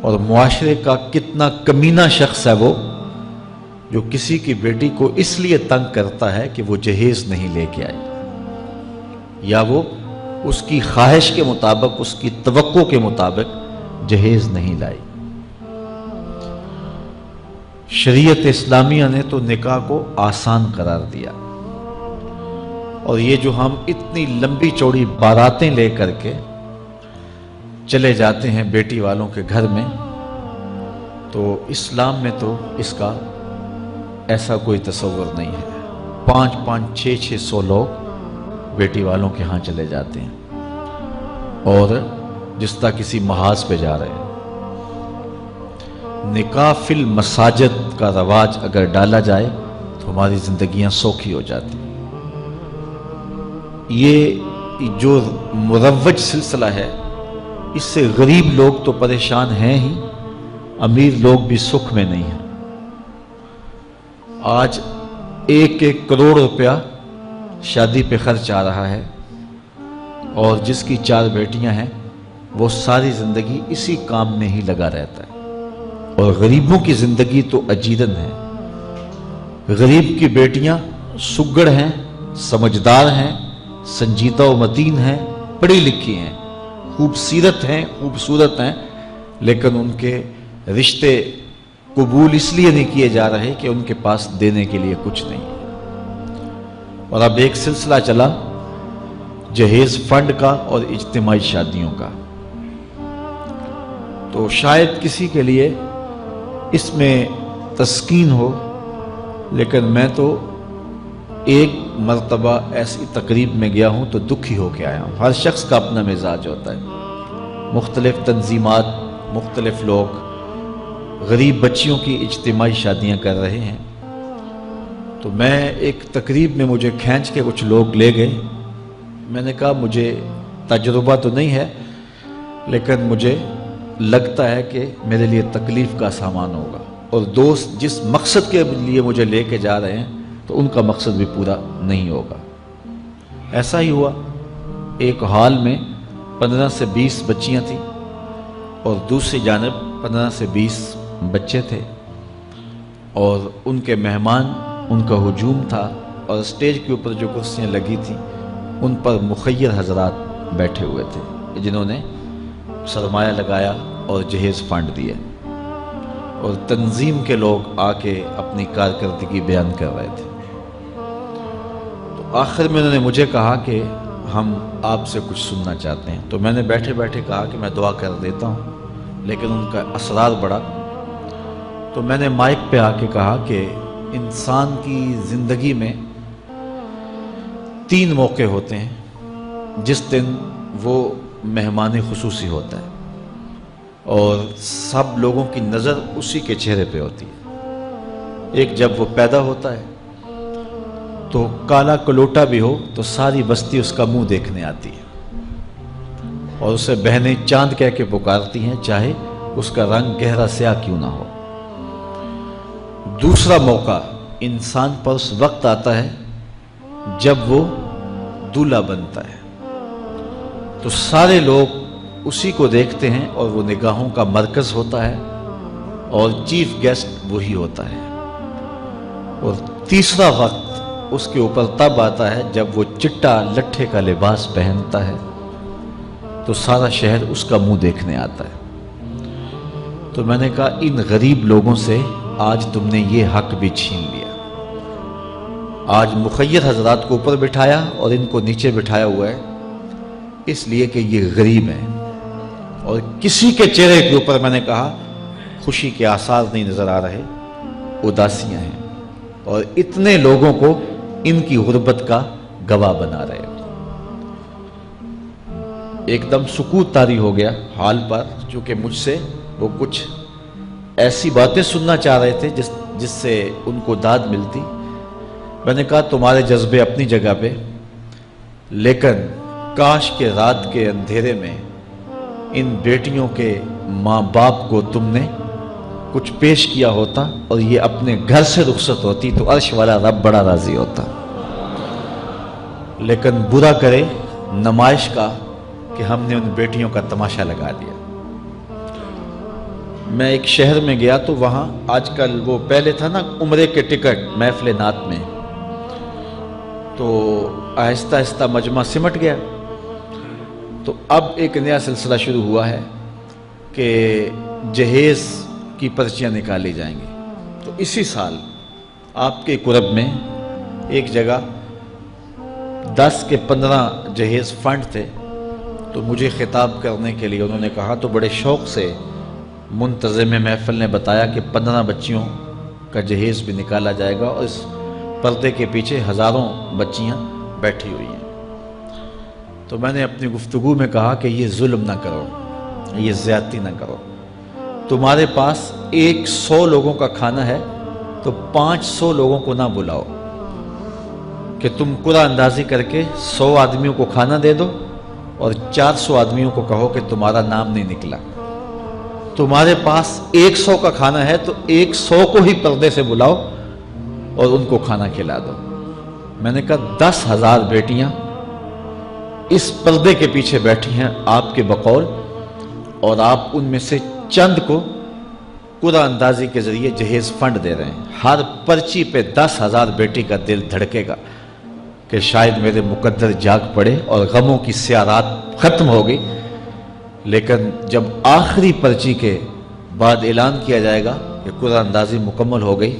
اور معاشرے کا کتنا کمینہ شخص ہے وہ جو کسی کی بیٹی کو اس لیے تنگ کرتا ہے کہ وہ جہیز نہیں لے کے آئی، یا وہ اس کی خواہش کے مطابق، اس کی توقع کے مطابق جہیز نہیں لائی۔ شریعت اسلامیہ نے تو نکاح کو آسان قرار دیا، اور یہ جو ہم اتنی لمبی چوڑی باراتیں لے کر کے چلے جاتے ہیں بیٹی والوں کے گھر میں، تو اسلام میں تو اس کا ایسا کوئی تصور نہیں ہے۔ 500 600 لوگ بیٹی والوں کے ہاں چلے جاتے ہیں، اور جس طرح کسی محاذ پہ جا رہے ہیں۔ نکاح فی المساجد کا رواج اگر ڈالا جائے تو ہماری زندگیاں سوکھی ہو جاتی ہیں۔ یہ جو مروج سلسلہ ہے، اس سے غریب لوگ تو پریشان ہیں ہی، امیر لوگ بھی سکھ میں نہیں ہیں۔ آج 1 کروڑ روپیہ شادی پہ خرچ آ رہا ہے، اور جس کی 4 بیٹیاں ہیں وہ ساری زندگی اسی کام میں ہی لگا رہتا ہے۔ اور غریبوں کی زندگی تو اجیرن ہے۔ غریب کی بیٹیاں سگڑ ہیں، سمجھدار ہیں، سنجیدہ و متین ہیں، پڑھی لکھی ہیں، خوبصورت ہیں، لیکن ان کے رشتے قبول اس لیے نہیں کیے جا رہے کہ ان کے پاس دینے کے لیے کچھ نہیں ہے۔ اور اب ایک سلسلہ چلا جہیز فنڈ کا اور اجتماعی شادیوں کا، تو شاید کسی کے لیے اس میں تسکین ہو، لیکن میں تو ایک مرتبہ ایسی تقریب میں گیا ہوں تو دکھی ہو کے آیا ہوں۔ ہر شخص کا اپنا مزاج ہوتا ہے، مختلف تنظیمات، مختلف لوگ غریب بچیوں کی اجتماعی شادیاں کر رہے ہیں، تو میں ایک تقریب میں مجھے کھینچ کے کچھ لوگ لے گئے۔ میں نے کہا مجھے تجربہ تو نہیں ہے، لیکن مجھے لگتا ہے کہ میرے لیے تکلیف کا سامان ہوگا، اور دوست جس مقصد کے لیے مجھے لے کے جا رہے ہیں تو ان کا مقصد بھی پورا نہیں ہوگا۔ ایسا ہی ہوا، ایک ہال میں 15 سے 20 بچیاں تھیں، اور دوسری جانب 15 سے 20 بچے تھے، اور ان کے مہمان، ان کا ہجوم تھا، اور اسٹیج کے اوپر جو کرسیاں لگی تھیں ان پر مخیر حضرات بیٹھے ہوئے تھے جنہوں نے سرمایہ لگایا اور جہیز فنڈ دیے، اور تنظیم کے لوگ آ کے اپنی کارکردگی بیان کر رہے تھے۔ تو آخر میں انہوں نے مجھے کہا کہ ہم آپ سے کچھ سننا چاہتے ہیں، تو میں نے بیٹھے بیٹھے کہا کہ میں دعا کر دیتا ہوں، لیکن ان کا اصرار بڑھا، تو میں نے مائک پہ آ کے کہا کہ انسان کی زندگی میں 3 موقع ہوتے ہیں جس دن وہ مہمان خصوصی ہوتا ہے، اور سب لوگوں کی نظر اسی کے چہرے پہ ہوتی ہے۔ ایک جب وہ پیدا ہوتا ہے تو کالا کلوٹا بھی ہو تو ساری بستی اس کا منہ دیکھنے آتی ہے، اور اسے بہنیں چاند کہہ کے پکارتی ہیں، چاہے اس کا رنگ گہرا سیاہ کیوں نہ ہو۔ دوسرا موقع انسان پر اس وقت آتا ہے جب وہ دولہا بنتا ہے، تو سارے لوگ اسی کو دیکھتے ہیں، اور وہ نگاہوں کا مرکز ہوتا ہے، اور چیف گیسٹ وہی ہوتا ہے۔ اور تیسرا وقت اس کے اوپر تب آتا ہے جب وہ چٹا لٹھے کا لباس پہنتا ہے، تو سارا شہر اس کا منہ دیکھنے آتا ہے۔ تو میں نے کہا ان غریب لوگوں سے آج تم نے یہ حق بھی چھین لیا۔ آج مخیر حضرات کو اوپر بٹھایا اور ان کو نیچے بٹھایا ہوا ہے، اس لیے کہ یہ غریب ہیں، اور کسی کے چہرے کے اوپر میں نے کہا خوشی کے آثار نہیں نظر آ رہے، اداسیاں ہیں، اور اتنے لوگوں کو ان کی غربت کا گواہ بنا رہے۔ ایک دم سکوت طاری ہو گیا حال پر، چونکہ مجھ سے وہ کچھ ایسی باتیں سننا چاہ رہے تھے جس سے ان کو داد ملتی۔ میں نے کہا تمہارے جذبے اپنی جگہ پہ، لیکن کاش کے رات کے اندھیرے میں ان بیٹیوں کے ماں باپ کو تم نے کچھ پیش کیا ہوتا اور یہ اپنے گھر سے رخصت ہوتی تو عرش والا رب بڑا راضی ہوتا۔ لیکن برا کرے نمائش کا کہ ہم نے ان بیٹیوں کا تماشا لگا دیا۔ میں ایک شہر میں گیا تو وہاں آج کل وہ پہلے تھا نا عمرے کے ٹکٹ محفل نعت میں، تو آہستہ آہستہ مجمع سمٹ گیا، تو اب ایک نیا سلسلہ شروع ہوا ہے کہ جہیز کی پرچیاں نکالی جائیں گی۔ تو اسی سال آپ کے قرب میں ایک جگہ 10 کے 15 جہیز فنڈ تھے، تو مجھے خطاب کرنے کے لیے انہوں نے کہا، تو بڑے شوق سے منتظم محفل نے بتایا کہ 15 بچیوں کا جہیز بھی نکالا جائے گا، اور اس پردے کے پیچھے ہزاروں بچیاں بیٹھی ہوئی ہیں۔ تو میں نے اپنی گفتگو میں کہا کہ یہ ظلم نہ کرو، یہ زیادتی نہ کرو، تمہارے پاس 100 لوگوں کا کھانا ہے تو 500 لوگوں کو نہ بلاؤ کہ تم قرعہ اندازی کر کے 100 آدمیوں کو کھانا دے دو اور 400 آدمیوں کو کہو کہ تمہارا نام نہیں نکلا۔ تمہارے پاس 100 کا کھانا ہے تو 100 کو ہی پردے سے بلاؤ اور ان کو کھانا کھلا دو۔ میں نے کہا 10,000 بیٹیاں اس پردے کے پیچھے بیٹھی ہیں آپ کے بقول، اور آپ ان میں سے چند کو قرعہ اندازی کے ذریعے جہیز فنڈ دے رہے ہیں۔ ہر پرچی پہ 10,000 بیٹی کا دل دھڑکے گا کہ شاید میرے مقدر جاگ پڑے اور غموں کی سیاہ رات ختم ہو گئی، لیکن جب آخری پرچی کے بعد اعلان کیا جائے گا کہ قرعہ اندازی مکمل ہو گئی،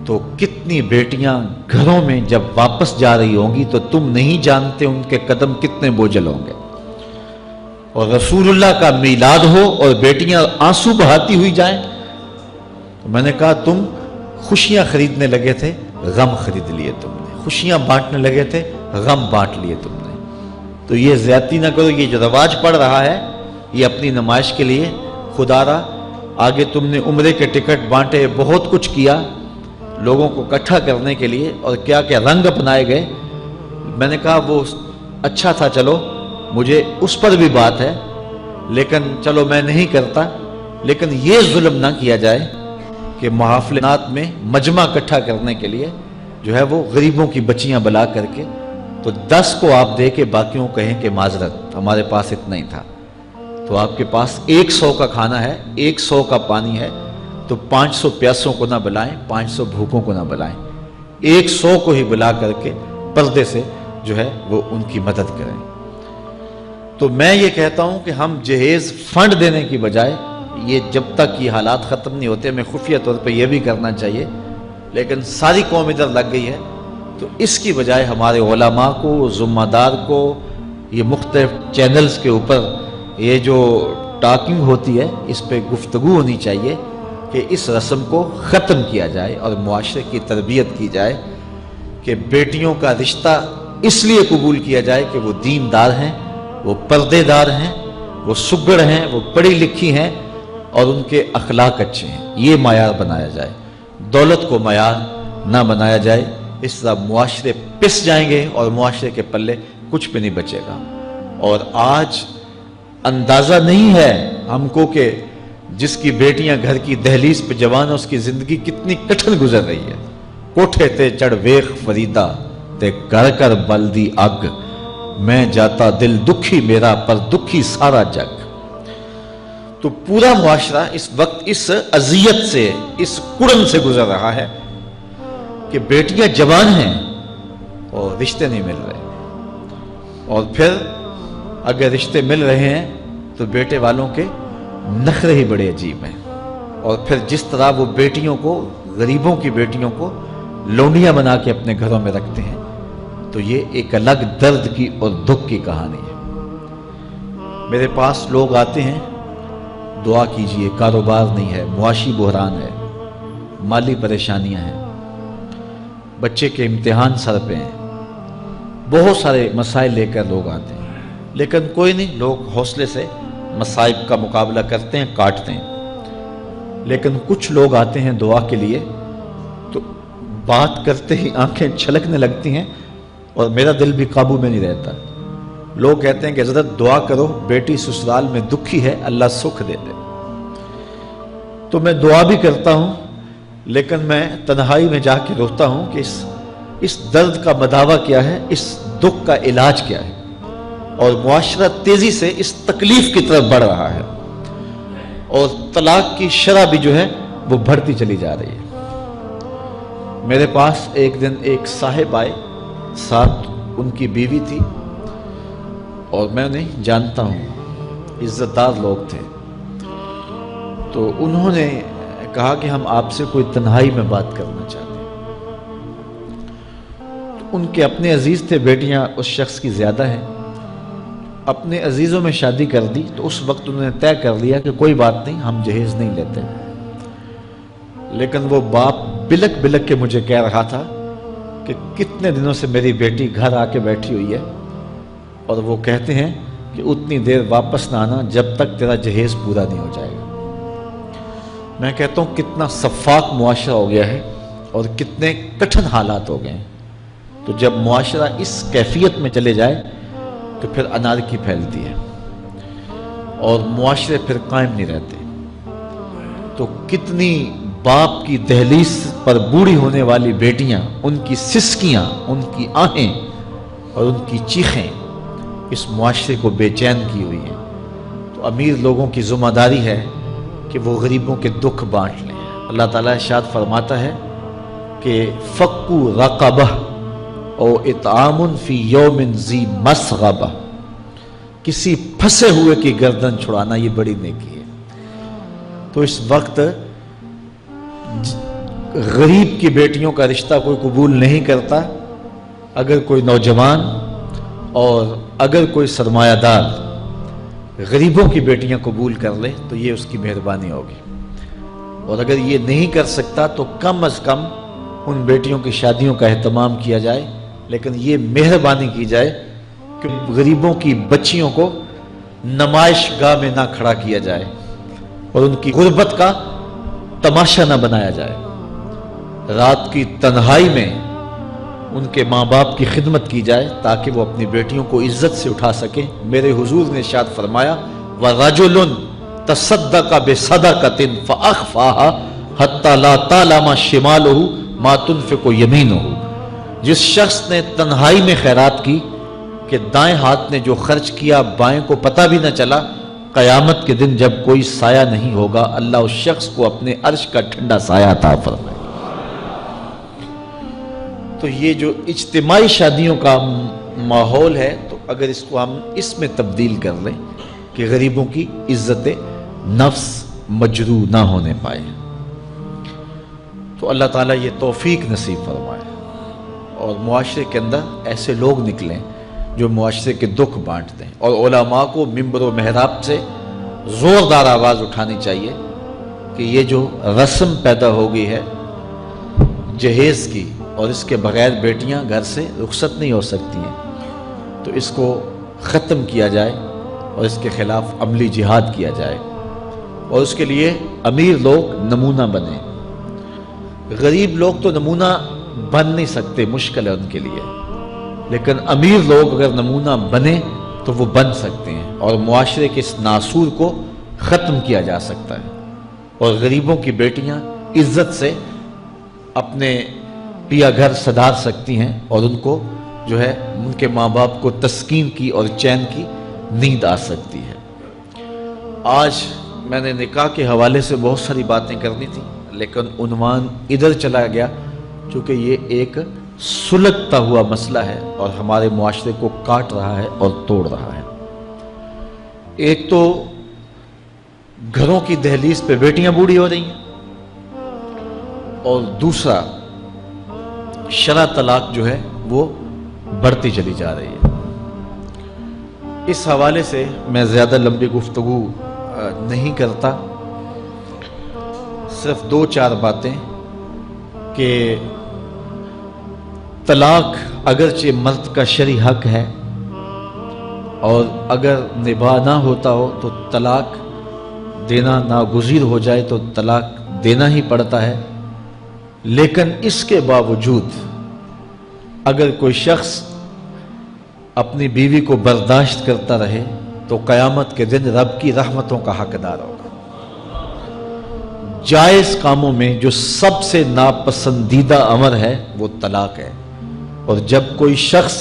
تو کتنی بیٹیاں گھروں میں جب واپس جا رہی ہوں گی تو تم نہیں جانتے ان کے قدم کتنے بوجھل ہوں گے، اور رسول اللہ کا میلاد ہو اور بیٹیاں آنسو بہاتی ہوئی جائیں۔ تو میں نے کہا تم خوشیاں خریدنے لگے تھے، غم خرید لیے تم نے، خوشیاں بانٹنے لگے تھے، غم بانٹ لیے تم نے۔ تو یہ زیادتی نہ کرو، یہ جو رواج پڑ رہا ہے یہ اپنی نمائش کے لیے، خدا را آگے تم نے عمرے کے ٹکٹ بانٹے، بہت کچھ کیا لوگوں کو اکٹھا کرنے کے لیے، اور کیا کیا رنگ اپنائے گئے۔ میں نے کہا وہ اچھا تھا، چلو مجھے اس پر بھی بات ہے، لیکن چلو میں نہیں کرتا، لیکن یہ ظلم نہ کیا جائے کہ محافلات میں مجمع اکٹھا کرنے کے لیے جو ہے وہ غریبوں کی بچیاں بلا کر کے تو 10 کو آپ دے کے باقیوں کو کہیں کہ معذرت ہمارے پاس اتنا ہی تھا۔ تو آپ کے پاس 100 کا کھانا ہے، 100 کا پانی ہے، تو 500 پیاسوں کو نہ بلائیں، 500 بھوکوں کو نہ بلائیں، 100 کو ہی بلا کر کے پردے سے جو ہے وہ ان کی مدد کریں۔ تو میں یہ کہتا ہوں کہ ہم جہیز فنڈ دینے کی بجائے، یہ جب تک یہ حالات ختم نہیں ہوتے، ہمیں خفیہ طور پہ یہ بھی کرنا چاہیے، لیکن ساری قوم ادھر لگ گئی ہے، تو اس کی بجائے ہمارے علماء کو، ذمہ دار کو، یہ مختلف چینلز کے اوپر یہ جو ٹاکنگ ہوتی ہے اس پہ گفتگو ہونی چاہیے کہ اس رسم کو ختم کیا جائے اور معاشرے کی تربیت کی جائے کہ بیٹیوں کا رشتہ اس لیے قبول کیا جائے کہ وہ دیندار ہیں، وہ پردے دار ہیں، وہ سگڑ ہیں، وہ پڑھی لکھی ہیں اور ان کے اخلاق اچھے ہیں، یہ معیار بنایا جائے، دولت کو معیار نہ بنایا جائے۔ اس طرح معاشرے پس جائیں گے اور معاشرے کے پلے کچھ بھی نہیں بچے گا۔ اور آج اندازہ نہیں ہے ہم کو کہ جس کی بیٹیاں گھر کی دہلیز پہ جوان ہے اس کی زندگی کتنی کٹھن گزر رہی ہے۔ کوٹھے تے چڑھ ویخ فریدا تے گھر کر بلدی اگ، میں جاتا دل دکھی میرا پر دکھی سارا جگ۔ تو پورا معاشرہ اس وقت اس اذیت سے، اس کڑن سے گزر رہا ہے کہ بیٹیاں جوان ہیں اور رشتے نہیں مل رہے، اور پھر اگر رشتے مل رہے ہیں تو بیٹے والوں کے نخرے ہی بڑے عجیب ہیں، اور پھر جس طرح وہ بیٹیوں کو، غریبوں کی بیٹیوں کو لونڈیاں بنا کے اپنے گھروں میں رکھتے ہیں، تو یہ ایک الگ درد کی اور دکھ کی کہانی ہے۔ میرے پاس لوگ آتے ہیں، دعا کیجئے، کاروبار نہیں ہے، معاشی بحران ہے، مالی پریشانیاں ہیں، بچے کے امتحان سر پہ ہیں، بہت سارے مسائل لے کر لوگ آتے ہیں، لیکن کوئی نہیں، لوگ حوصلے سے مصائب کا مقابلہ کرتے ہیں، کاٹتے ہیں۔ لیکن کچھ لوگ آتے ہیں دعا کے لیے تو بات کرتے ہی آنکھیں چھلکنے لگتی ہیں اور میرا دل بھی قابو میں نہیں رہتا۔ لوگ کہتے ہیں کہ حضرت دعا کرو، بیٹی سسرال میں دکھی ہے، اللہ سکھ دے دے۔ تو میں دعا بھی کرتا ہوں، لیکن میں تنہائی میں جا کے روتا ہوں کہ اس درد کا مداوع کیا ہے، اس دکھ کا علاج کیا ہے، اور معاشرہ تیزی سے اس تکلیف کی طرف بڑھ رہا ہے، اور طلاق کی شرح بھی جو ہے وہ بڑھتی چلی جا رہی ہے۔ میرے پاس ایک دن ایک صاحب آئے، ساتھ ان کی بیوی تھی، اور میں انہیں جانتا ہوں، عزت دار لوگ تھے۔ تو انہوں نے کہا کہ ہم آپ سے کوئی تنہائی میں بات کرنا چاہتے ہیں۔ تو ان کے اپنے عزیز تھے، بیٹیاں اس شخص کی زیادہ ہیں، اپنے عزیزوں میں شادی کر دی۔ تو اس وقت انہوں نے طے کر لیا کہ کوئی بات نہیں، ہم جہیز نہیں لیتے۔ لیکن وہ باپ بلک بلک کے مجھے کہہ رہا تھا کہ کتنے دنوں سے میری بیٹی گھر آ کے بیٹھی ہوئی ہے، اور وہ کہتے ہیں کہ اتنی دیر واپس نہ آنا جب تک تیرا جہیز پورا نہیں ہو جائے گا۔ میں کہتا ہوں کتنا صفاق معاشرہ ہو گیا ہے اور کتنے کٹھن حالات ہو گئے ہیں۔ تو جب معاشرہ اس کیفیت میں چلے جائے تو پھر انارکی پھیلتی ہے اور معاشرے پھر قائم نہیں رہتے۔ تو کتنی باپ کی دہلیز پر بوڑھی ہونے والی بیٹیاں، ان کی سسکیاں، ان کی آہیں اور ان کی چیخیں اس معاشرے کو بے چین کی ہوئی ہیں۔ تو امیر لوگوں کی ذمہ داری ہے کہ وہ غریبوں کے دکھ بانٹ لیں۔ اللہ تعالیٰ ارشاد فرماتا ہے کہ فَقُّ رَقَبَةٍ او اطعام فی یوم ذی مسغبہ، کسی پھنسے ہوئے کی گردن چھڑانا یہ بڑی نیکی ہے۔ تو اس وقت غریب کی بیٹیوں کا رشتہ کوئی قبول نہیں کرتا۔ اگر کوئی نوجوان اور اگر کوئی سرمایہ دار غریبوں کی بیٹیاں قبول کر لے تو یہ اس کی مہربانی ہوگی، اور اگر یہ نہیں کر سکتا تو کم از کم ان بیٹیوں کی شادیوں کا اہتمام کیا جائے، لیکن یہ مہربانی کی جائے کہ غریبوں کی بچیوں کو نمائش گاہ میں نہ کھڑا کیا جائے اور ان کی غربت کا تماشا نہ بنایا جائے۔ رات کی تنہائی میں ان کے ماں باپ کی خدمت کی جائے تاکہ وہ اپنی بیٹیوں کو عزت سے اٹھا سکیں۔ میرے حضور نے ارشاد فرمایا وَرَجُلٌ تَصَدَّقَ بِصَدَقَةٍ فَأَخْفَاهَا حَتَّى لَا تَعْلَمَ شِمَالُهُ مَا تُنْفِقُ يَمِينُهُ، جس شخص نے تنہائی میں خیرات کی کہ دائیں ہاتھ نے جو خرچ کیا بائیں کو پتہ بھی نہ چلا، قیامت کے دن جب کوئی سایہ نہیں ہوگا اللہ اس شخص کو اپنے عرش کا ٹھنڈا سایہ عطا فرمائے۔ تو یہ جو اجتماعی شادیوں کا ماحول ہے، تو اگر اس کو ہم اس میں تبدیل کر لیں کہ غریبوں کی عزت نفس مجروح نہ ہونے پائے، تو اللہ تعالیٰ یہ توفیق نصیب فرمائے اور معاشرے کے اندر ایسے لوگ نکلیں جو معاشرے کے دکھ بانٹتے ہیں۔ اور علماء کو منبر و محراب سے زوردار آواز اٹھانی چاہیے کہ یہ جو رسم پیدا ہو گئی ہے جہیز کی، اور اس کے بغیر بیٹیاں گھر سے رخصت نہیں ہو سکتی ہیں، تو اس کو ختم کیا جائے اور اس کے خلاف عملی جہاد کیا جائے، اور اس کے لیے امیر لوگ نمونہ بنیں۔ غریب لوگ تو نمونہ بن نہیں سکتے، مشکل ہے ان کے لیے، لیکن امیر لوگ اگر نمونہ بنیں تو وہ بن سکتے ہیں اور معاشرے کے اس ناسور کو ختم کیا جا سکتا ہے، اور غریبوں کی بیٹیاں عزت سے اپنے پیا گھر سدھار سکتی ہیں، اور ان کو جو ہے ان کے ماں باپ کو تسکین کی اور چین کی نیند آ سکتی ہے۔ آج میں نے نکاح کے حوالے سے بہت ساری باتیں کرنی تھی، لیکن عنوان ادھر چلا گیا چونکہ یہ ایک سلگتا ہوا مسئلہ ہے اور ہمارے معاشرے کو کاٹ رہا ہے اور توڑ رہا ہے۔ ایک تو گھروں کی دہلیز پہ بیٹیاں بوڑھی ہو رہی ہیں، اور دوسرا شرع طلاق جو ہے وہ بڑھتی چلی جا رہی ہے۔ اس حوالے سے میں زیادہ لمبی گفتگو نہیں کرتا، صرف دو چار باتیں کہ طلاق اگرچہ مرد کا شرعی حق ہے، اور اگر نباہ نہ ہوتا ہو تو طلاق دینا ناگزیر ہو جائے تو طلاق دینا ہی پڑتا ہے، لیکن اس کے باوجود اگر کوئی شخص اپنی بیوی کو برداشت کرتا رہے تو قیامت کے دن رب کی رحمتوں کا حقدار ہوگا۔ جائز کاموں میں جو سب سے ناپسندیدہ امر ہے وہ طلاق ہے، اور جب کوئی شخص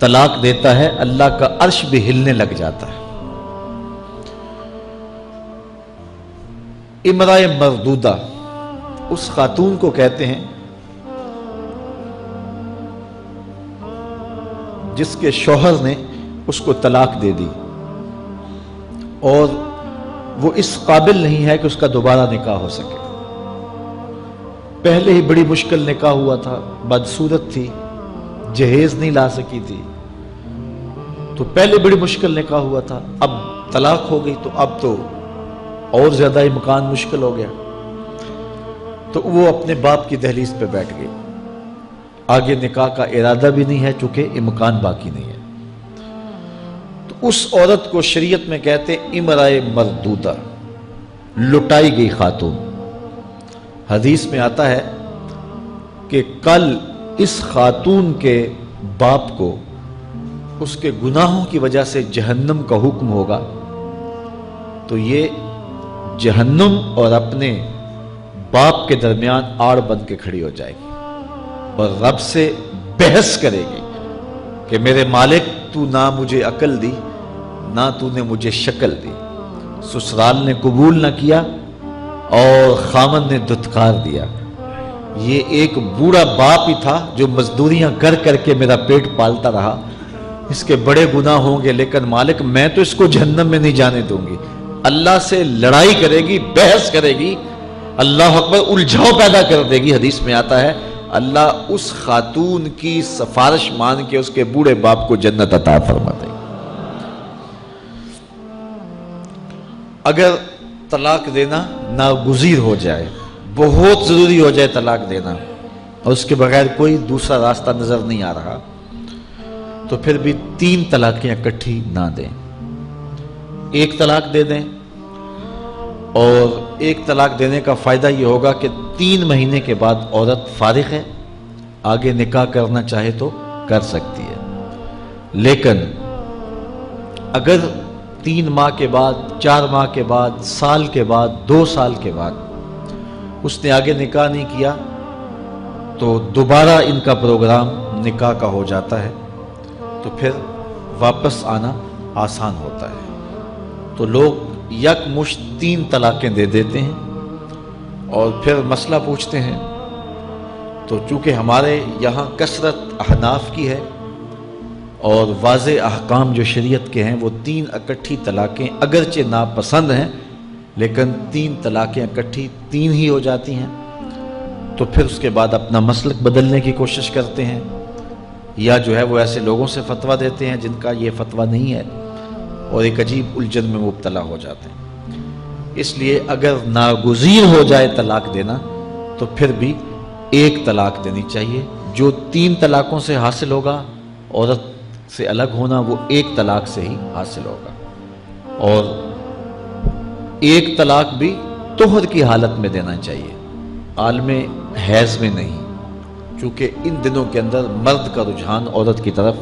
طلاق دیتا ہے اللہ کا عرش بھی ہلنے لگ جاتا ہے۔ امرأہ مردودہ اس خاتون کو کہتے ہیں جس کے شوہر نے اس کو طلاق دے دی اور وہ اس قابل نہیں ہے کہ اس کا دوبارہ نکاح ہو سکے. پہلے ہی بڑی مشکل نکاح ہوا تھا، بدصورت تھی، جہیز نہیں لا سکی تھی، تو پہلے بڑی مشکل نکاح ہوا تھا، اب طلاق ہو گئی تو اب تو اور زیادہ امکان مشکل ہو گیا. تو وہ اپنے باپ کی دہلیز پہ بیٹھ گئی. آگے نکاح کا ارادہ بھی نہیں ہے چونکہ امکان باقی نہیں ہے. تو اس عورت کو شریعت میں کہتے امرأہ مردودہ، لٹائی گئی خاتون. حدیث میں آتا ہے کہ کل اس خاتون کے باپ کو اس کے گناہوں کی وجہ سے جہنم کا حکم ہوگا، تو یہ جہنم اور اپنے باپ کے درمیان آڑ بن کے کھڑی ہو جائے گی اور رب سے بحث کرے گی کہ میرے مالک تو نہ مجھے عقل دی نہ تو نے مجھے شکل دی. سسرال نے قبول نہ کیا اور خامن نے دھتکار دیا. یہ ایک بوڑھا باپ ہی تھا جو مزدوریاں کر کر کے میرا پیٹ پالتا رہا، اس کے بڑے گناہ ہوں گے لیکن مالک میں تو اس کو جہنم میں نہیں جانے دوں گی. اللہ سے لڑائی کرے گی، بحث کرے گی، اللہ اکبر، الجھاؤ پیدا کر دے گی. حدیث میں آتا ہے اللہ اس خاتون کی سفارش مان کے اس کے بوڑھے باپ کو جنت عطا فرما دے گی. اگر طلاق دینا ناگزیر ہو جائے، بہت ضروری ہو جائے طلاق دینا اور اس کے بغیر کوئی دوسرا راستہ نظر نہیں آ رہا، تو پھر بھی 3 طلاقیں اکٹھی نہ دیں. ایک طلاق دے دیں، اور ایک طلاق دینے کا فائدہ یہ ہوگا کہ 3 مہینے کے بعد عورت فارغ ہے، آگے نکاح کرنا چاہے تو کر سکتی ہے. لیکن اگر 3 ماہ کے بعد، 4 ماہ کے بعد، سال کے بعد، 2 سال کے بعد اس نے آگے نکاح نہیں کیا تو دوبارہ ان کا پروگرام نکاح کا ہو جاتا ہے، تو پھر واپس آنا آسان ہوتا ہے. تو لوگ یک مشت 3 طلاقیں دے دیتے ہیں اور پھر مسئلہ پوچھتے ہیں. تو چونکہ ہمارے یہاں کثرت احناف کی ہے اور واضح احکام جو شریعت کے ہیں وہ 3 اکٹھی طلاقیں اگرچہ ناپسند ہیں لیکن 3 طلاقیں اکٹھی 3 ہی ہو جاتی ہیں. تو پھر اس کے بعد اپنا مسلک بدلنے کی کوشش کرتے ہیں، یا جو ہے وہ ایسے لوگوں سے فتویٰ دیتے ہیں جن کا یہ فتویٰ نہیں ہے اور ایک عجیب الجھن میں مبتلا ہو جاتے ہیں. اس لیے اگر ناگزیر ہو جائے طلاق دینا تو پھر بھی 1 طلاق دینی چاہیے. جو 3 طلاقوں سے حاصل ہوگا، عورت سے الگ ہونا، وہ 1 طلاق سے ہی حاصل ہوگا. اور 1 طلاق بھی طہر کی حالت میں دینا چاہیے، عالم حیض میں نہیں، چونکہ ان دنوں کے اندر مرد کا رجحان عورت کی طرف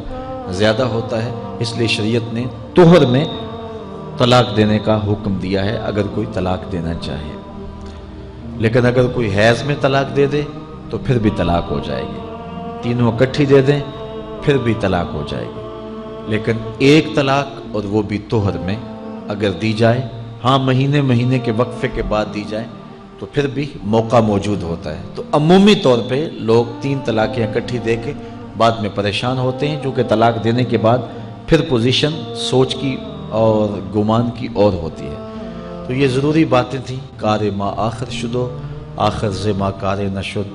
زیادہ ہوتا ہے. اس لیے شریعت نے طہر میں طلاق دینے کا حکم دیا ہے اگر کوئی طلاق دینا چاہے. لیکن اگر کوئی حیض میں طلاق دے دے تو پھر بھی طلاق ہو جائے گی. 3 اکٹھی دے دیں پھر بھی طلاق ہو جائے گی. لیکن 1 طلاق اور وہ بھی طہر میں اگر دی جائے، ہاں مہینے کے وقفے کے بعد دی جائے تو پھر بھی موقع موجود ہوتا ہے. تو عمومی طور پہ لوگ 3 طلاقیں اکٹھی دے کے بعد میں پریشان ہوتے ہیں، کیونکہ طلاق دینے کے بعد پھر پوزیشن سوچ کی اور گمان کی اور ہوتی ہے. تو یہ ضروری باتیں تھیں. کار ما آخر شدو آخر ز ما کار نشد.